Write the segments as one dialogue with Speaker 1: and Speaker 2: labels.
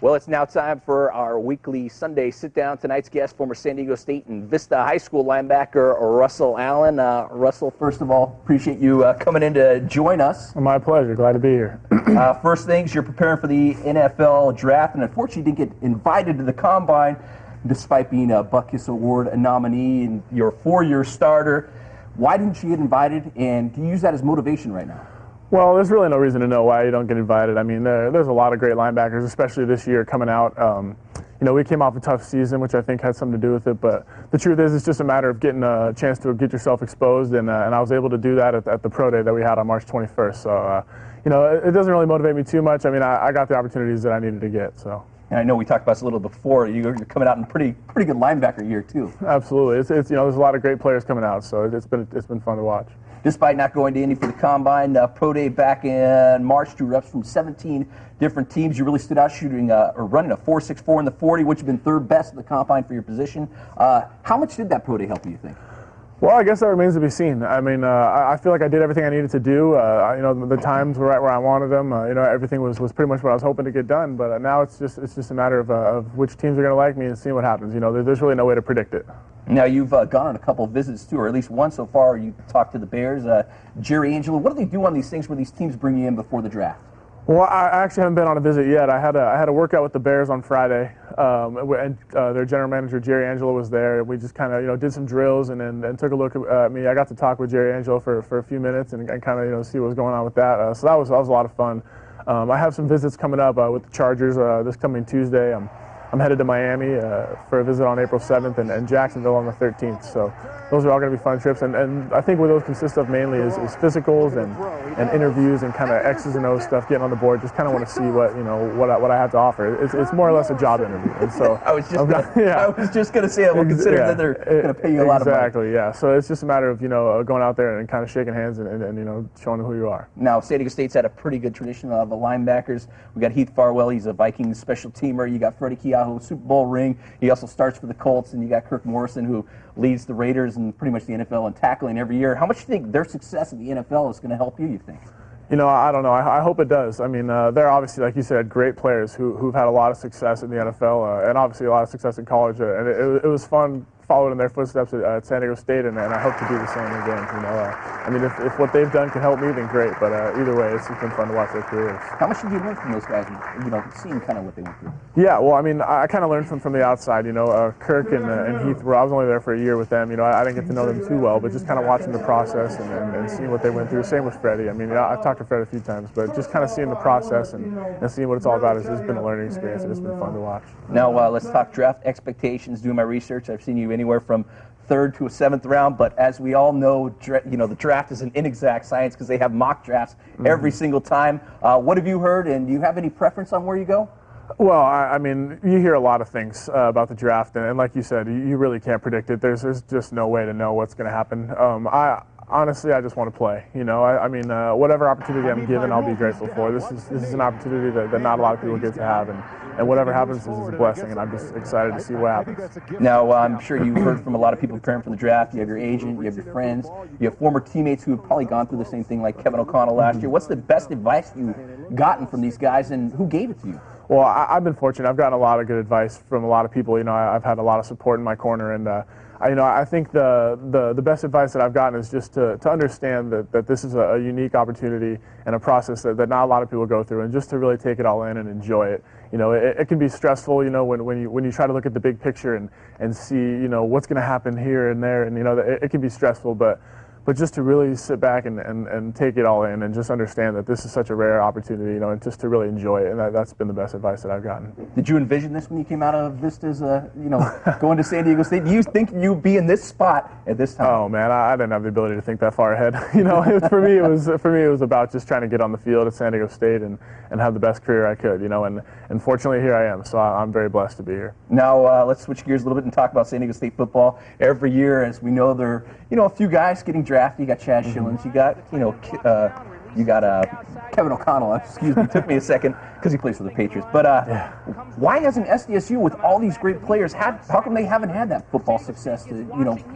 Speaker 1: Well, it's now time for our weekly Sunday sit-down. Tonight's guest, former San Diego State and Vista High School linebacker Russell Allen. Russell, first of all, appreciate you coming in to join us.
Speaker 2: My pleasure. Glad to be here.
Speaker 1: First things, you're preparing for the NFL draft, and unfortunately didn't get invited to the Combine, despite being a Butkus Award nominee and your four-year starter. Why didn't you get invited, and do you use that as motivation right now?
Speaker 2: Well, there's really no reason to know why you don't get invited. I mean, there's a lot of great linebackers, especially this year coming out. We came off a tough season, which I think had something to do with it. But the truth is, it's just a matter of getting a chance to get yourself exposed, and I was able to do that at the pro day that we had on March 21st. So, it doesn't really motivate me too much. I mean, I got the opportunities that I needed to get. So. And
Speaker 1: I know we talked about this a little before. You're coming out in a pretty good linebacker year too.
Speaker 2: Absolutely. It's there's a lot of great players coming out, so it's been fun to watch.
Speaker 1: Despite not going to Indy for the Combine, pro day back in March, drew reps from 17 different teams. You really stood out shooting or running a 4.64 in the 40, which has been third best at the Combine for your position. How much did that pro day help you think?
Speaker 2: Well, I guess that remains to be seen. I mean, I feel like I did everything I needed to do. The times were right where I wanted them. Everything was pretty much what I was hoping to get done. But now it's just a matter of which teams are going to like me and seeing what happens. There's really no way to predict it.
Speaker 1: Now, you've gone on a couple of visits, too, or at least one so far. You talked to the Bears. Jerry Angelo, what do they do on these things where these teams bring you in before the draft?
Speaker 2: Well, I actually haven't been on a visit yet. I had a workout with the Bears on Friday, and their general manager, Jerry Angelo, was there. We just kind of, did some drills and then took a look at me. I got to talk with Jerry Angelo for a few minutes and kind of, see what was going on with that. So that was a lot of fun. I have some visits coming up with the Chargers this coming Tuesday. I'm headed to Miami for a visit on April 7th and Jacksonville on the 13th. So those are all going to be fun trips. And I think what those consist of mainly is physicals and interviews and kind of X's and O's stuff, getting on the board. Just kind of want to see what I have to offer. It's more or less a job interview. And so
Speaker 1: I was just going to say, well, considering that they're going to pay you a lot of money.
Speaker 2: Exactly, yeah. So it's just a matter of, going out there and kind of shaking hands and showing them who you are.
Speaker 1: Now, San Diego State's had a pretty good tradition of the linebackers. We got Heath Farwell. He's a Vikings special teamer. You got Freddie Keaho, Super Bowl ring. He also starts for the Colts, and you got Kirk Morrison, who leads the Raiders and pretty much the NFL in tackling every year. How much do you think their success in the NFL is going to help you think?
Speaker 2: I don't know. I hope it does. I mean, they're obviously, like you said, great players who've had a lot of success in the NFL and obviously a lot of success in college. And it was fun following in their footsteps at San Diego State, and I hope to do the same again. I mean, if what they've done can help me, then great. But either way, it's been fun to watch their careers.
Speaker 1: How much did you learn from those guys? Seeing kind of what they went through.
Speaker 2: Yeah, well, I mean, I kind of learned from the outside. Kirk and Heath. I was only there for a year with them. I didn't get to know them too well, but just kind of watching the process and seeing what they went through. Same with Freddie. I mean, I've talked to Fred a few times, but just kind of seeing the process and seeing what it's all about has been a learning experience, and it's been fun to watch.
Speaker 1: Now, let's talk draft expectations. Doing my research, I've seen you anywhere from third to a seventh round, but as we all know, the draft is an inexact science because they have mock drafts every single time. What have you heard, and do you have any preference on where you go?
Speaker 2: Well, I mean, you hear a lot of things about the draft, and like you said, you really can't predict it. There's just no way to know what's going to happen. Honestly, I just want to play. Whatever opportunity I'm given, I'll be grateful for. This is an opportunity that not a lot of people get to have, and whatever happens is a blessing, and I'm just excited to see what happens.
Speaker 1: Now, I'm sure you've heard from a lot of people preparing for the draft. You have your agent, you have your friends, you have former teammates who have probably gone through the same thing like Kevin O'Connell last year. What's the best advice you've gotten from these guys, and who gave it to you?
Speaker 2: Well, I've been fortunate. I've gotten a lot of good advice from a lot of people. I've had a lot of support in my corner, and I think the best advice that I've gotten is just to understand that this is a unique opportunity and a process that not a lot of people go through, and just to really take it all in and enjoy it. It can be stressful, when you try to look at the big picture and see, what's going to happen here and there, and it can be stressful, but just to really sit back and take it all in and just understand that this is such a rare opportunity, and just to really enjoy it, and that's been the best advice that I've gotten.
Speaker 1: Did you envision this when you came out of Vistas, going to San Diego State? Do you think you'd be in this spot at this time?
Speaker 2: Oh man, I didn't have the ability to think that far ahead. For me it was about just trying to get on the field at San Diego State and have the best career I could, and fortunately here I am, so I'm very blessed to be here.
Speaker 1: Now let's switch gears a little bit and talk about San Diego State football. Every year, as we know, there are a few guys getting drafted. You got Chad Schillens, you got You got Kevin O'Connell. Excuse me, took me a second because he plays for the Patriots. But why hasn't SDSU, with all these great players, how come they haven't had that football success that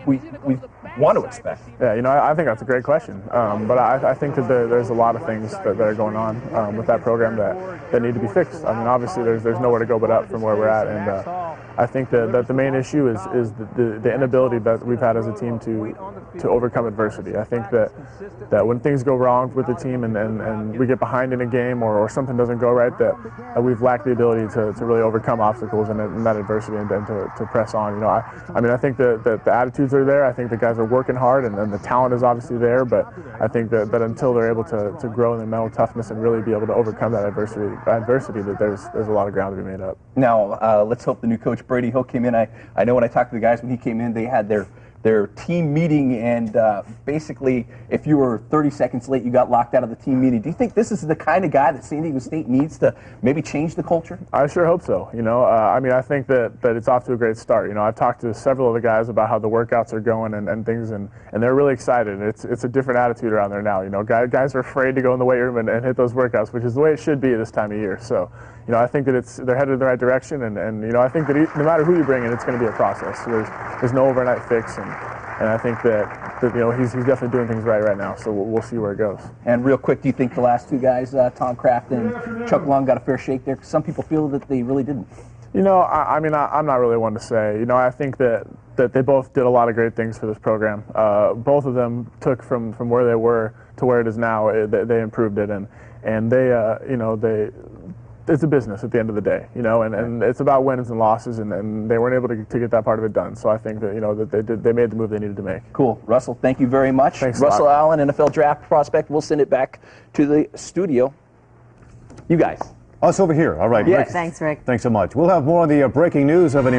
Speaker 1: we want to expect?
Speaker 2: Yeah, I think that's a great question. But I think that there's a lot of things that are going on with that program that need to be fixed. I mean, obviously there's nowhere to go but up from where we're at, and I think that the main issue is the inability that we've had as a team to overcome adversity. I think that when things go wrong with the team and we get behind in a game or something doesn't go right, that we've lacked the ability to really overcome obstacles in that adversity and to press on. I mean, I think that the attitudes are there. I think the guys are working hard, and the talent is obviously there. But I think that until they're able to grow in their mental toughness and really be able to overcome that adversity, that there's a lot of ground to be made up.
Speaker 1: Now, let's hope the new coach Brady Hill came in. I know when I talked to the guys when he came in, they had their team meeting, and basically, if you were 30 seconds late, you got locked out of the team meeting. Do you think this is the kind of guy that San Diego State needs to maybe change the culture?
Speaker 2: I sure hope so. I mean, I think that it's off to a great start. I've talked to several of the guys about how the workouts are going and things, and they're really excited. It's a different attitude around there now. Guys are afraid to go in the weight room and hit those workouts, which is the way it should be this time of year. So, I think that they're headed in the right direction, and I think that no matter who you bring in, it's going to be a process. There's no overnight fix, and I think that he's definitely doing things right now. So we'll see where it goes.
Speaker 1: And real quick, do you think the last two guys, Tom Kraft and Chuck Long, got a fair shake there? Because some people feel that they really didn't.
Speaker 2: I mean, I'm not really one to say. I think that they both did a lot of great things for this program. Both of them took from where they were to where it is now. They improved it, and they. It's a business at the end of the day, and it's about wins and losses, and they weren't able to get that part of it done. So I think that that they made the move they needed to make.
Speaker 1: Cool, Russell. Thank you very much.
Speaker 2: Thanks,
Speaker 1: Russell Allen, NFL draft prospect. We'll send it back to the studio. You guys.
Speaker 3: Us over here. All right.
Speaker 1: Yes.
Speaker 3: Rick.
Speaker 4: Thanks, Rick.
Speaker 3: Thanks so much. We'll have more on the breaking news of an